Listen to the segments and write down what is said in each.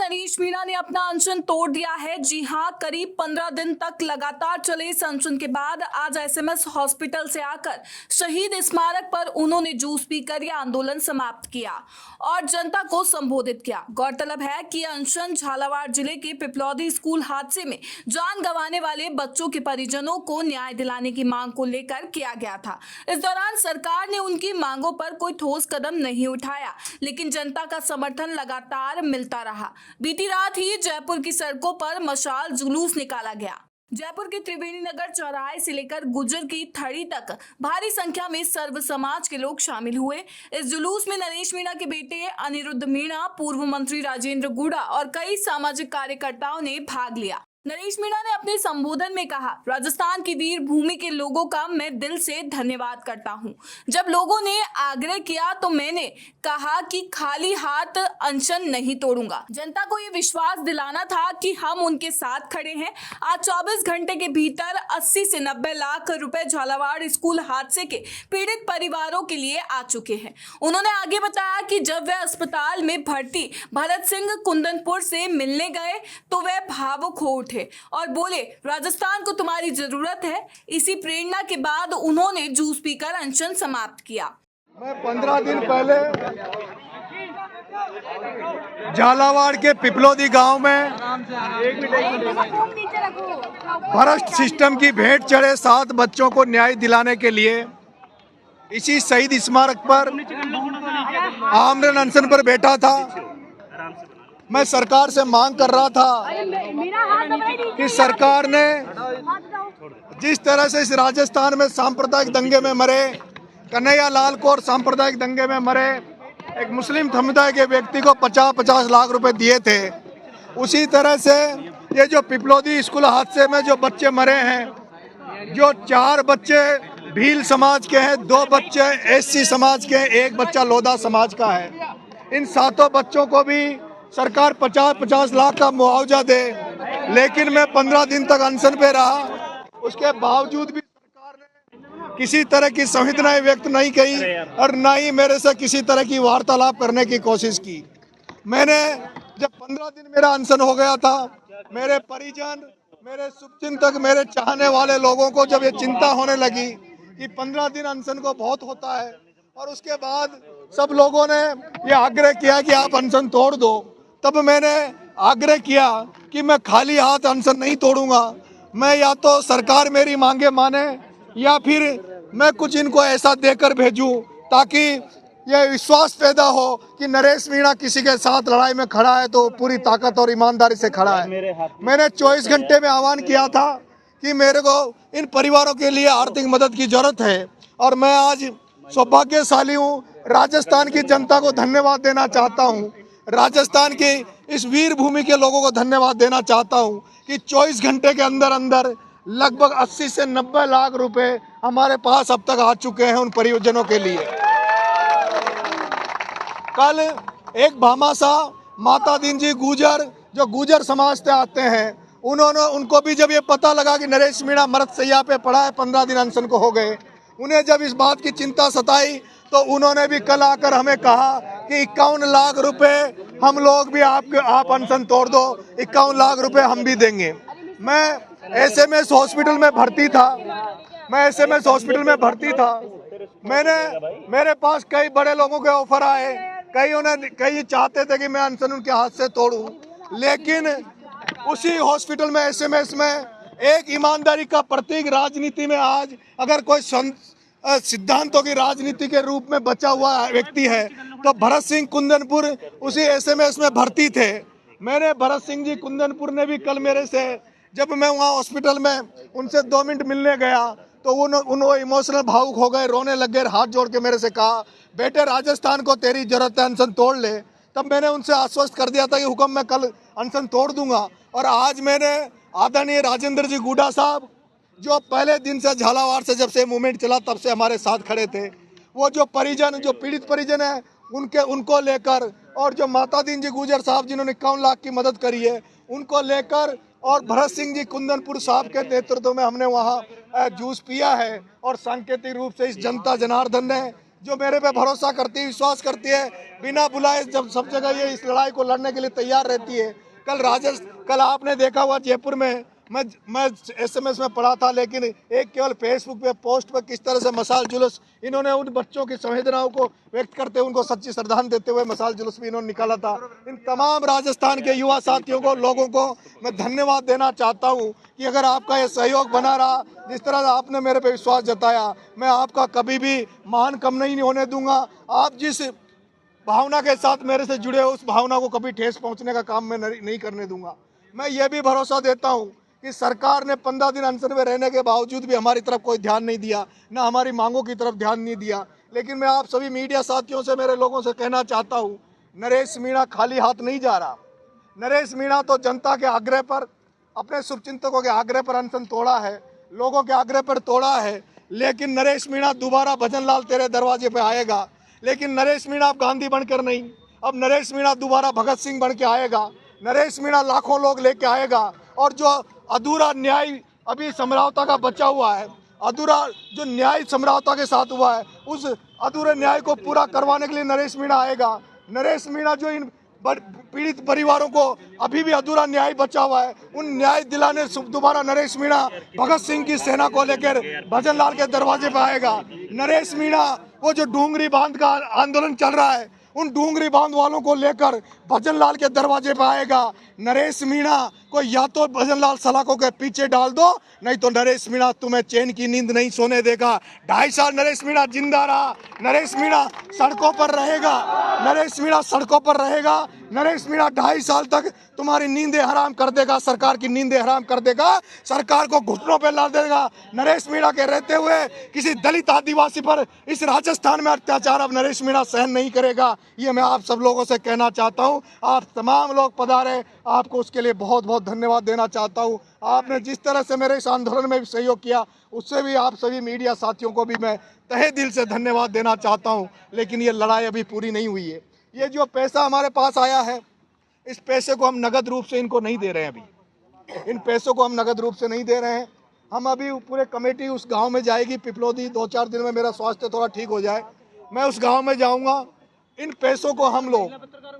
नरेश मीणा ने अपना अनशन तोड़ दिया है। जी हां, करीब 15 दिन तक लगातार चले इस अनशन के बाद आज एसएमएस हॉस्पिटल से आकर शहीद स्मारक पर उन्होंने जूस पीकर यह आंदोलन समाप्त किया और जनता को संबोधित किया। गौरतलब है कि अनशन झालावाड़ जिले के पिपलौदी स्कूल हादसे में जान गंवाने वाले बच्चों के परिजनों को न्याय दिलाने की मांग को लेकर किया गया था। इस दौरान सरकार ने उनकी मांगों पर कोई ठोस कदम नहीं उठाया, लेकिन जनता का समर्थन लगातार मिलता रहा। बीती रात ही जयपुर की सड़कों पर मशाल जुलूस निकाला गया। जयपुर के त्रिवेणी नगर चौराहे से लेकर गुजर की थड़ी तक भारी संख्या में सर्व समाज के लोग शामिल हुए। इस जुलूस में नरेश मीणा के बेटे अनिरुद्ध मीणा, पूर्व मंत्री राजेंद्र गुड़ा और कई सामाजिक कार्यकर्ताओं ने भाग लिया। नरेश मीणा ने अपने संबोधन में कहा, राजस्थान की वीर भूमि के लोगों का मैं दिल से धन्यवाद करता हूं। जब लोगों ने आग्रह किया तो मैंने कहा कि खाली हाथ अनशन नहीं तोड़ूंगा। जनता को ये विश्वास दिलाना था कि हम उनके साथ खड़े हैं। आज 24 घंटे के भीतर 80 से 90 लाख रुपए झालावाड़ स्कूल हादसे के पीड़ित परिवारों के लिए आ चुके हैं। उन्होंने आगे बताया कि जब वे अस्पताल में भर्ती भरत सिंह कुंदनपुर से मिलने गए तो वे भावुक हो उठे और बोले, राजस्थान को तुम्हारी जरूरत है। इसी प्रेरणा के बाद उन्होंने जूस पीकर अनशन समाप्त किया। मैं 15 दिन पहले झालावाड़ के पिपलौदी गांव में भ्रष्ट सिस्टम की भेंट चढ़े 7 बच्चों को न्याय दिलाने के लिए इसी शहीद स्मारक पर आमरण अनशन पर बैठा था। मैं सरकार से मांग कर रहा था कि सरकार ने जिस तरह से इस राजस्थान में सांप्रदायिक दंगे में मरे कन्हैया लाल को और सांप्रदायिक दंगे में मरे एक मुस्लिम समुदाय के व्यक्ति को 50-50 लाख रुपए दिए थे, उसी तरह से ये जो पिपलौदी स्कूल हादसे में जो बच्चे मरे हैं, जो 4 बच्चे भील समाज के हैं, 2 बच्चे एससी समाज के हैं, 1 बच्चा लोधा समाज का है, इन 7 बच्चों को भी सरकार 50-50 लाख का मुआवजा दे। लेकिन मैं 15 दिन तक अनशन पे रहा, उसके बावजूद भी सरकार ने किसी तरह की संवेदनाएं व्यक्त नहीं की और न ही मेरे से किसी तरह की वार्तालाप करने की कोशिश की। मैंने जब 15 दिन मेरा अनशन हो गया था, मेरे परिजन, मेरे शुभचिंतक, मेरे चाहने वाले लोगों को जब ये चिंता होने लगी कि 15 दिन अनशन को बहुत होता है और उसके बाद सब लोगों ने ये आग्रह किया कि आप अनशन तोड़ दो, तब मैंने आग्रह किया कि मैं खाली हाथ अनशन नहीं तोड़ूंगा। मैं या तो सरकार मेरी मांगे माने या फिर मैं कुछ इनको ऐसा देकर भेजूं ताकि ये विश्वास पैदा हो कि नरेश मीणा किसी के साथ लड़ाई में खड़ा है तो पूरी ताकत और ईमानदारी से खड़ा है। मैंने 24 घंटे में आह्वान किया था कि मेरे को इन परिवारों के लिए आर्थिक मदद की जरूरत है और मैं आज सौभाग्यशाली हूँ। राजस्थान की जनता को धन्यवाद देना चाहता हूँ, राजस्थान की इस वीर भूमि के लोगों को धन्यवाद देना चाहता हूं कि 24 घंटे के अंदर अंदर लगभग 80 से 90 लाख रुपए हमारे पास अब तक आ चुके हैं उन परियोजनों के लिए। कल एक भामाशाह माता दीन जी गुजर, जो गुजर समाज से आते हैं, उनको भी जब ये पता लगा कि नरेश मीणा मृतशैया पे पड़ा है, 15 दिन अनशन को हो गए, उन्हें जब इस बात की चिंता सताई तो उन्होंने भी कल आकर हमें कहा कि 51 लाख रुपए हम लोग भी आप अनशन तोड़ दो, 51 लाख रुपए हम भी देंगे। मैं एसएमएस हॉस्पिटल में भर्ती था, मेरे पास कई बड़े लोगों के ऑफर आए, कई चाहते थे कि मैं अनशन उनके हाथ से तोड़ूं, लेकिन उसी हॉस्पिटल में एसएमएस में एक ईमानदारी का प्रतीक राजनीति में आज अगर कोई सिद्धांतों की राजनीति के रूप में बचा हुआ व्यक्ति है तो भरत सिंह कुंदनपुर उसी एसएमएस में भर्ती थे। मैंने भरत सिंह जी कुंदनपुर ने भी कल मेरे से, जब मैं वहाँ हॉस्पिटल में उनसे 2 मिनट मिलने गया तो वो इमोशनल भावुक हो गए, रोने लग गए, हाथ जोड़ के मेरे से कहा, बेटे राजस्थान को तेरी जरूरत है, अनशन तोड़ ले। तब मैंने उनसे आश्वस्त कर दिया था कि हुक्म मैं कल अनशन तोड़ दूंगा। और आज मैंने आदरणीय राजेंद्र जी गुड़ा साहब, जो पहले दिन से झालावाड़ से जब से मूवमेंट चला तब से हमारे साथ खड़े थे, वो जो परिजन, जो पीड़ित परिजन है उनको लेकर, और जो माता दीन जी गुजर साहब जिन्होंने 51 लाख की मदद करी है उनको लेकर, और भरत सिंह जी कुंदनपुर साहब के नेतृत्व में हमने वहाँ जूस पिया है। और सांकेतिक रूप से इस जनता जनार्दन ने जो मेरे पे भरोसा करती है, विश्वास करती है, बिना बुलाए जब सब जगह ये इस लड़ाई को लड़ने के लिए तैयार रहती है। कल आपने देखा हुआ जयपुर में मैं एसएमएस में पढ़ा था, लेकिन एक केवल फेसबुक पे पोस्ट पर किस तरह से मशाल जुलूस इन्होंने उन बच्चों की संवेदनाओं को व्यक्त करते हुए उनको सच्ची श्रद्धांजलि देते हुए मशाल जुलूस भी इन्होंने निकाला था। इन तमाम राजस्थान के युवा साथियों को, लोगों को मैं धन्यवाद देना चाहता हूँ कि अगर आपका ये सहयोग बना रहा, जिस तरह आपने मेरे पे विश्वास जताया, मैं आपका कभी भी मान कम नहीं होने दूंगा। आप जिस भावना के साथ मेरे से जुड़े हो, उस भावना को कभी ठेस पहुंचने का काम मैं नहीं करने दूंगा। मैं ये भी भरोसा देता हूं कि सरकार ने 15 दिन अनशन में रहने के बावजूद भी हमारी तरफ कोई ध्यान नहीं दिया, ना हमारी मांगों की तरफ ध्यान नहीं दिया। लेकिन मैं आप सभी मीडिया साथियों से, मेरे लोगों से कहना चाहता हूँ, नरेश मीणा खाली हाथ नहीं जा रहा। नरेश मीणा तो जनता के आग्रह पर, अपने शुभचिंतकों के आग्रह पर अनशन तोड़ा है, लोगों के आग्रह पर तोड़ा है। लेकिन नरेश मीणा दोबारा भजन लाल तेरे दरवाजे पे आएगा। लेकिन नरेश मीणा अब गांधी बनकर नहीं, अब नरेश मीणा दोबारा भगत सिंह बन के आएगा। नरेश मीणा लाखों लोग लेके आएगा और जो अधूरा न्याय अभी समझौता का बचा हुआ है, अधूरा जो न्याय समझौता के साथ हुआ है, उस अधूरे न्याय को पूरा करवाने के लिए नरेश मीणा आएगा। नरेश मीणा जो इन पीड़ित परिवारों को अभी भी अधूरा न्याय बचा हुआ है, उन न्याय दिलाने दोबारा नरेश मीणा भगत सिंह की सेना को लेकर भजन लाल के दरवाजे पर आएगा। नरेश मीणा वो जो डूंगरी बांध का आंदोलन चल रहा है, उन डूंगरी बांध वालों को लेकर भजन लाल के दरवाजे पर आएगा। नरेश मीणा को या तो भजन लाल सलाखों के पीछे डाल दो, नहीं तो नरेश मीणा तुम्हें चैन की नींद नहीं सोने देगा। 2.5 साल नरेश मीणा जिंदा रहा, नरेश मीणा सड़कों पर रहेगा, नरेश मीणा सड़कों पर रहेगा। नरेश मीणा 2.5 साल तक तुम्हारी नींदें हराम कर देगा, सरकार की नींदें हराम कर देगा, सरकार को घुटनों पे ला देगा। नरेश मीणा के रहते हुए किसी दलित आदिवासी पर इस राजस्थान में अत्याचार अब नरेश मीणा सहन नहीं करेगा। ये मैं आप सब लोगों से कहना चाहता हूँ। आप तमाम लोग पधारे, आपको उसके लिए बहुत बहुत धन्यवाद देना चाहता हूँ। आपने जिस तरह से मेरे इस आंदोलन में भी सहयोग किया, उससे भी आप सभी मीडिया साथियों को भी मैं तहे दिल से धन्यवाद देना चाहता हूँ। लेकिन ये लड़ाई अभी पूरी नहीं हुई है। ये जो पैसा हमारे पास आया है, इस पैसे को हम नगद रूप से इनको नहीं दे रहे हैं। अभी इन पैसों को हम नगद रूप से नहीं दे रहे हैं। हम अभी पूरे कमेटी उस गांव में जाएगी, पिपलोदी। 2-4 दिन में मेरा स्वास्थ्य थोड़ा ठीक हो जाए, मैं उस गांव में जाऊंगा। इन पैसों को हम लोग,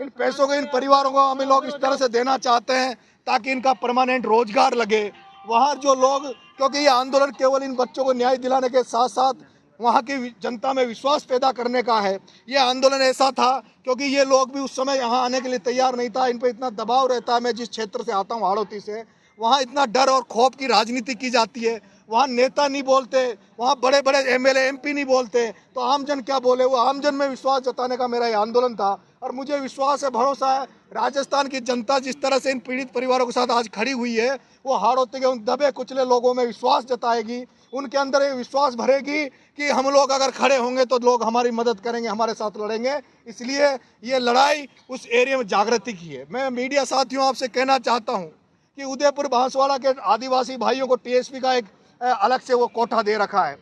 इन पैसों को इन परिवारों को हम लोग इस तरह से देना चाहते हैं ताकि इनका परमानेंट रोजगार लगे। वहाँ जो लोग, क्योंकि ये आंदोलन केवल इन बच्चों को न्याय दिलाने के साथ साथ वहाँ की जनता में विश्वास पैदा करने का है। ये आंदोलन ऐसा था क्योंकि ये लोग भी उस समय यहाँ आने के लिए तैयार नहीं था। इन पर इतना दबाव रहता है। मैं जिस क्षेत्र से आता हूँ, हाड़ौती से, वहाँ इतना डर और खौफ की राजनीति की जाती है। वहाँ नेता नहीं बोलते, वहाँ बड़े बड़े एमएलए एमपी नहीं बोलते, तो आमजन क्या बोले। वो आमजन में विश्वास जताने का मेरा ये आंदोलन था और मुझे विश्वास है, भरोसा है, राजस्थान की जनता जिस तरह से इन पीड़ित परिवारों के साथ आज खड़ी हुई है, वो हाड़ौती के उन दबे कुचले लोगों में विश्वास जताएगी। उनके अंदर ये विश्वास भरेगी कि हम लोग अगर खड़े होंगे तो लोग हमारी मदद करेंगे, हमारे साथ लड़ेंगे। इसलिए ये लड़ाई उस एरिया में जागृति की है। मैं मीडिया साथियों आपसे कहना चाहता हूँ कि उदयपुर बांसवाड़ा के आदिवासी भाइयों को टीएसपी का एक अलग से वो कोटा दे रखा है।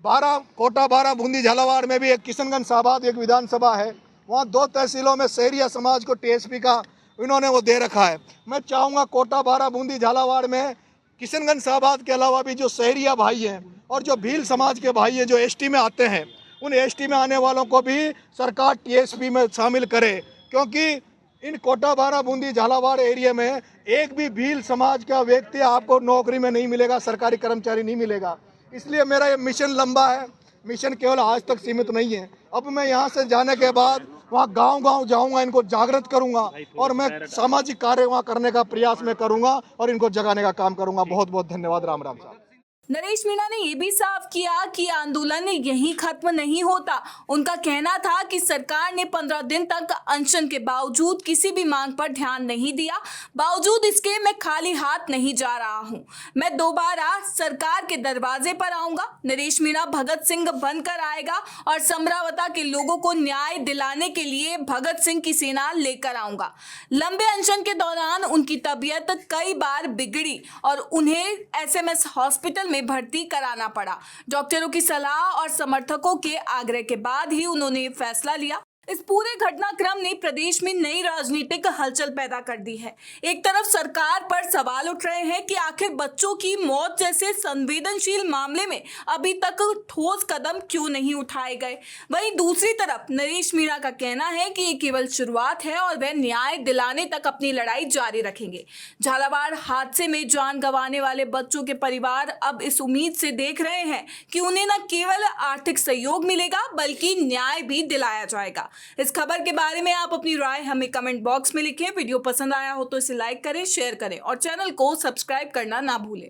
12 बूंदी झालावाड़ में भी एक किशनगंज साहबाद एक विधानसभा है, वहाँ 2 तहसीलों में शहरिया समाज को टीएसपी का इन्होंने वो दे रखा है। मैं चाहूँगा कोटा 12 बूंदी झालावाड़ में किशनगंज साहबाद के अलावा भी जो शहरिया भाई हैं और जो भील समाज के भाई हैं जो एसटी में आते हैं, उन एसटी में आने वालों को भी सरकार टीएसपी में शामिल करे। क्योंकि इन कोटा 12 बूंदी झालावाड़ एरिया में एक भी भील समाज का व्यक्ति आपको नौकरी में नहीं मिलेगा, सरकारी कर्मचारी नहीं मिलेगा। इसलिए मेरा ये मिशन लंबा है, मिशन केवल आज तक सीमित नहीं है। अब मैं यहाँ से जाने के बाद वहाँ गांव-गांव जाऊँगा, इनको जागृत करूँगा और मैं सामाजिक कार्य वहाँ करने का प्रयास मैं करूँगा और इनको जगाने का काम करूँगा। बहुत बहुत धन्यवाद। राम राम साहब। नरेश मीणा ने यह भी साफ किया कि आंदोलन यहीं खत्म नहीं होता। उनका कहना था कि सरकार ने 15 दिन तक अनशन के बावजूद किसी भी मांग पर ध्यान नहीं दिया। बावजूद इसके मैं खाली हाथ नहीं जा रहा हूं, मैं दोबारा सरकार के दरवाजे पर आऊंगा। नरेश मीणा भगत सिंह बनकर आएगा और समरावता के लोगों को न्याय दिलाने के लिए भगत सिंह की सेना लेकर आऊंगा। लंबे अनशन के दौरान उनकी तबीयत कई बार बिगड़ी और उन्हें एसएमएस हॉस्पिटल में भर्ती कराना पड़ा। डॉक्टरों की सलाह और समर्थकों के आग्रह के बाद ही उन्होंने फैसला लिया। इस पूरे घटनाक्रम ने प्रदेश में नई राजनीतिक हलचल पैदा कर दी है। एक तरफ सरकार पर सवाल उठ रहे हैं कि आखिर बच्चों की मौत जैसे संवेदनशील मामले में अभी तक ठोस कदम क्यों नहीं उठाए गए। वहीं दूसरी तरफ नरेश मीणा का कहना है कि ये केवल शुरुआत है और वह न्याय दिलाने तक अपनी लड़ाई जारी रखेंगे। झालावाड़ हादसे में जान गंवाने वाले बच्चों के परिवार अब इस उम्मीद से देख रहे हैं कि उन्हें न केवल आर्थिक सहयोग मिलेगा बल्कि न्याय भी दिलाया जाएगा। इस खबर के बारे में आप अपनी राय हमें कमेंट बॉक्स में लिखें। वीडियो पसंद आया हो तो इसे लाइक करें, शेयर करें और चैनल को सब्सक्राइब करना ना भूलें।